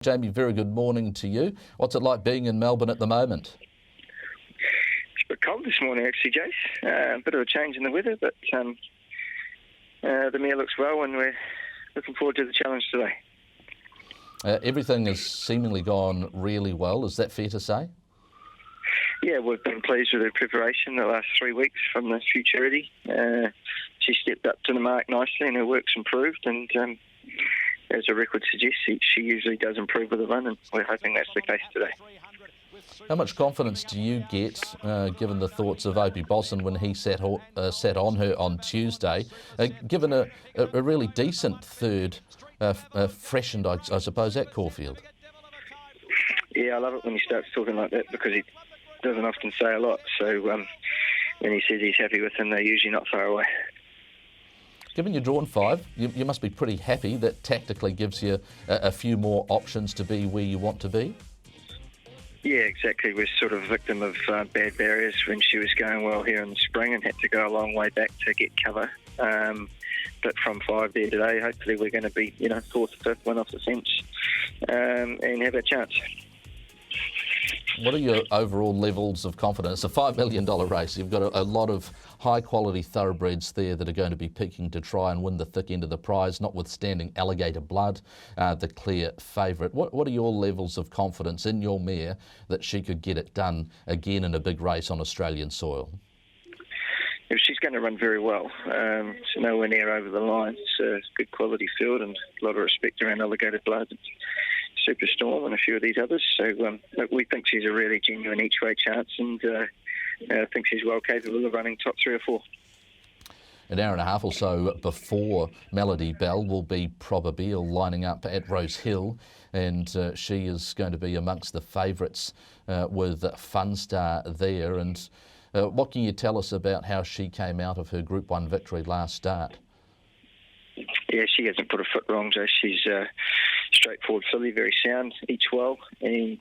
Jamie, very good morning to you. What's it like being in Melbourne at the moment? It's a bit cold this morning, actually, Jace. A bit of a change in the weather, but the mare looks well, and we're looking forward to the challenge today. Everything has seemingly gone really well. Is that fair to say? Yeah, we've been pleased with her preparation the last 3 weeks from the futurity. She stepped up to the mark nicely, and her work's improved, and as the record suggests, she usually does improve with the run, and we're hoping that's the case today. How much confidence do you get, given the thoughts of Opie Bosson when he sat on her on Tuesday, given a really decent third, freshened, I suppose, at Caulfield? Yeah, I love it when he starts talking like that because he doesn't often say a lot. So when he says he's happy with them, they're usually not far away. Given you're drawn 5, you must be pretty happy that tactically gives you a few more options to be where you want to be? Yeah, exactly. We're sort of a victim of bad barriers when she was going well here in the spring and had to go a long way back to get cover. But from 5 there today, hopefully we're going to be, 4th or 5th, one off the fence and have a chance. What are your overall levels of confidence? It's a $5 million race. You've got a lot of high-quality thoroughbreds there that are going to be peaking to try and win the thick end of the prize, notwithstanding Alligator Blood, the clear favourite. What are your levels of confidence in your mare that she could get it done again in a big race on Australian soil? She's going to run very well. It's nowhere near over the line. It's a good quality field and a lot of respect around Alligator Blood, Superstorm and a few of these others. So we think she's a really genuine each-way chance, and I think she's well capable of running top 3 or 4. An hour and a half or so before Melody Belle will be Probabeel lining up at Rose Hill, and she is going to be amongst the favourites with Funstar there. And what can you tell us about how she came out of her Group 1 victory last start? Yeah, she hasn't put a foot wrong, Joe. She's straightforward filly, very sound, eats well, and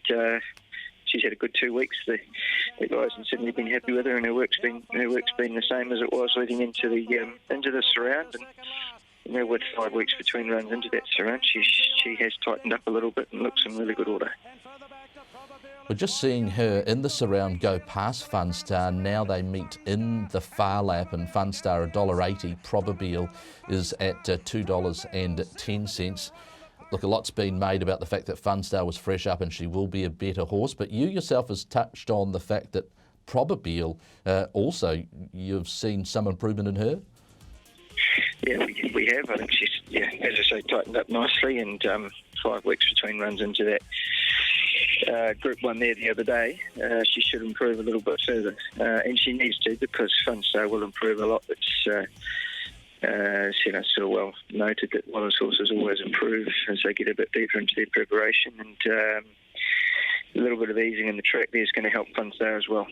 she's had a good 2 weeks. The guys have certainly been happy with her, and her work's been the same as it was leading into the surround. And with 5 weeks between runs into that surround, she has tightened up a little bit and looks in really good order. We're just seeing her in the surround go past Funstar. Now they meet in the far lap, and Funstar $1.80. Probabeel is at $2.10. Look, a lot's been made about the fact that Funstar was fresh up and she will be a better horse, but you yourself has touched on the fact that Probabeel also, you've seen some improvement in her? Yeah, we have. I think she's, as I say, tightened up nicely, and 5 weeks between runs into that Group 1 there the other day, she should improve a little bit further, and she needs to, because Funstar will improve a lot. It's sort of well noted that Wallace horses always improve as they get a bit deeper into their preparation, and a little bit of easing in the track there is going to help Funstar as well.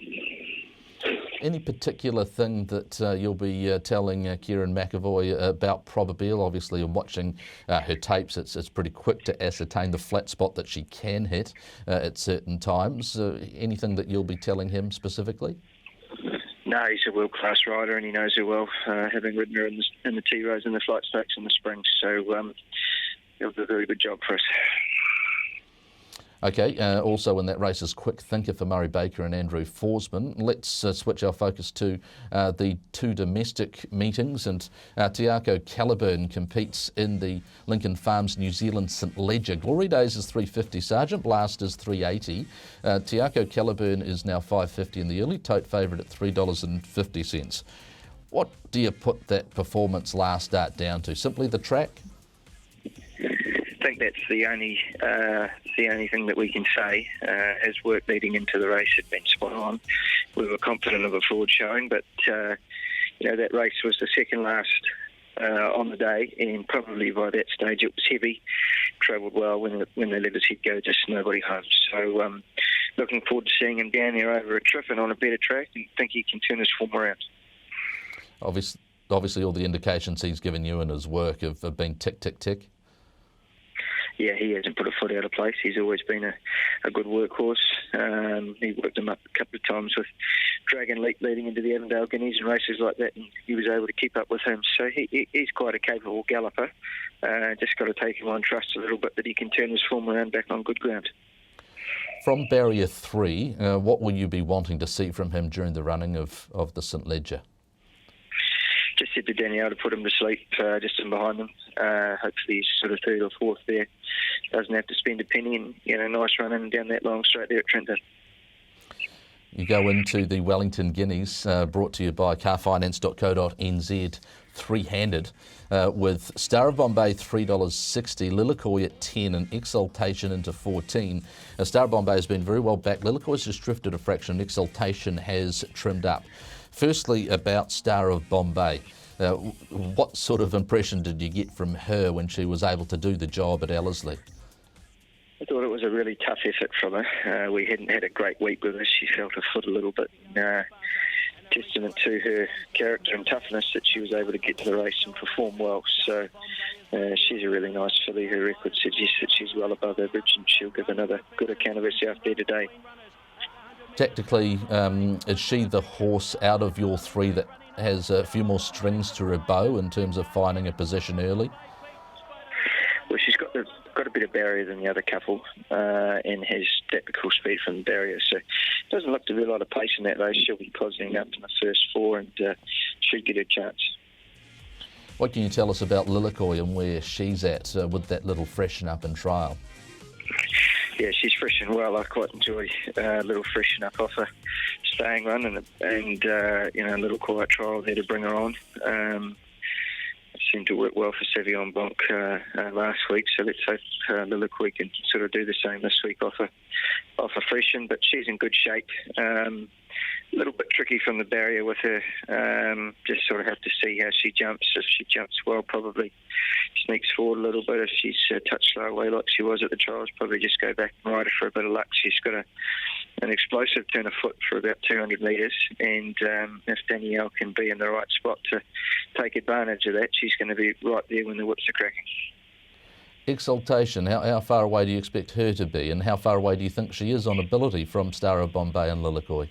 Any particular thing that you'll be telling Kieran McAvoy about Probabeel? Obviously, in watching her tapes, it's pretty quick to ascertain the flat spot that she can hit at certain times. Anything that you'll be telling him specifically? No, he's a world-class rider, and he knows her well, having ridden her in the T-Rose and the Flight Stakes in the spring. So he'll do a very good job for us. Okay, also in that race is Quick Thinker for Murray Baker and Andrew Forsman. Let's switch our focus to the 2 domestic meetings, and Te Akau Caliburn competes in the Lincoln Farms New Zealand St Ledger. Glory Days is $3.50, Sergeant Blast is $3.80. Te Akau Caliburn is now $5.50 in the early tote favourite at $3.50. What do you put that performance last start down to? Simply the track? I think that's the only thing that we can say. As work leading into the race had been spot on, we were confident of a forward showing, but that race was the second last on the day, and probably by that stage it was heavy, travelled well. When they let us hit go, just nobody home. So looking forward to seeing him down there over a trip and on a better track, and think he can turn his form around. Obviously all the indications he's given you in his work have been tick, tick, tick. yeah, he hasn't put a foot out of place. He's always been a good workhorse. He worked him up a couple of times with Dragon Leap leading into the Avondale Guineas and races like that, and he was able to keep up with him. So he's quite a capable galloper. Just got to take him on trust a little bit that he can turn his form around back on good ground. From Barrier 3, what will you be wanting to see from him during the running of the St Ledger? Just said to Danielle to put him to sleep just in behind them. Hopefully he's sort of third or fourth there. Doesn't have to spend a penny, and nice running down that long straight there at Trentham. You go into the Wellington Guineas, brought to you by carfinance.co.nz, three-handed, with Star of Bombay $3.60, Lilikoi at 10 and Exaltation into 14. Star of Bombay has been very well backed. Lilikoi's just drifted a fraction. Exaltation has trimmed up. Firstly, about Star of Bombay, what sort of impression did you get from her when she was able to do the job at Ellerslie? I thought it was a really tough effort from her. We hadn't had a great week with her. She felt her foot a little bit. Testament to her character and toughness that she was able to get to the race and perform well. So she's a really nice filly. Her record suggests that she's well above average, and she'll give another good account of herself there today. Tactically, is she the horse out of your three that has a few more strings to her bow in terms of finding a position early? Well, she's got a bit of barrier than the other couple, and has tactical speed from the barrier. So it doesn't look to be a lot of pace in that race. She'll be positioning up in the first four and should get her chance. What can you tell us about Lilikoi and where she's at with that little freshen up and trial? Yeah, she's fresh and well. I quite enjoy a little freshen up off a staying run and a little quiet trial there to bring her on. It seemed to work well for Savion Blanc last week, so let's hope Lilikoi can sort of do the same this week off a freshen, but she's in good shape. A little bit tricky from the barrier with her. Just sort of have to see how she jumps. If she jumps well, probably sneaks forward a little bit. If she's touched slow away like she was at the trials, probably just go back and ride her for a bit of luck. She's got an explosive turn of foot for about 200 metres, and if Danielle can be in the right spot to take advantage of that, she's going to be right there when the whips are cracking. Exaltation, how far away do you expect her to be, and how far away do you think she is on ability from Star of Bombay and Lilikoi?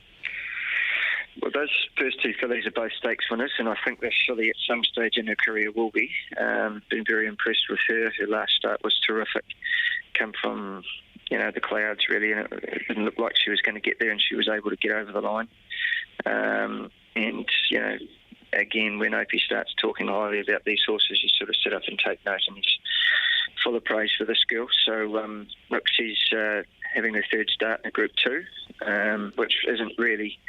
Well, those first two fillies are both stakes winners, and I think this filly at some stage in her career will be. Been very impressed with her. Her last start was terrific. Come from, the clouds really, and it didn't look like she was going to get there, and she was able to get over the line. Again, when Opie starts talking highly about these horses, you sort of sit up and take note, and he's full of praise for this girl. So, look, she's having her third start in a Group 2, which isn't really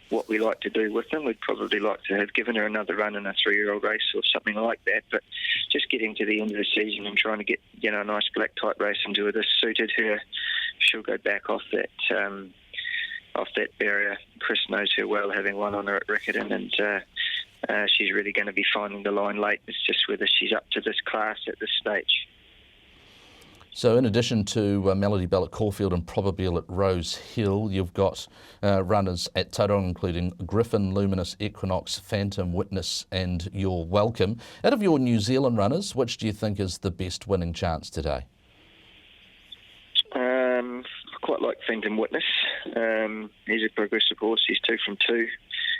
what we like to do with them. We'd probably like to have given her another run in a 3-year-old race or something like that, but just getting to the end of the season and trying to get a nice black type race into her, this suited her. She'll go back off that barrier. Chris knows her well, having won on her at Riccarton, and she's really going to be finding the line late. It's just whether she's up to this class at this stage. So in addition to Melody Belle at Caulfield and Probabeel at Rose Hill, you've got runners at Tauranga including Griffin, Luminous, Equinox, Phantom, Witness and Your Welcome. Out of your New Zealand runners, which do you think is the best winning chance today? I quite like Phantom Witness. He's a progressive horse. He's 2 from 2.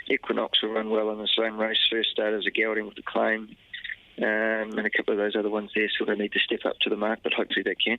Equinox will run well in the same race. First start as a gelding with the claim. And a couple of those other ones there sort of need to step up to the mark, but hopefully they can.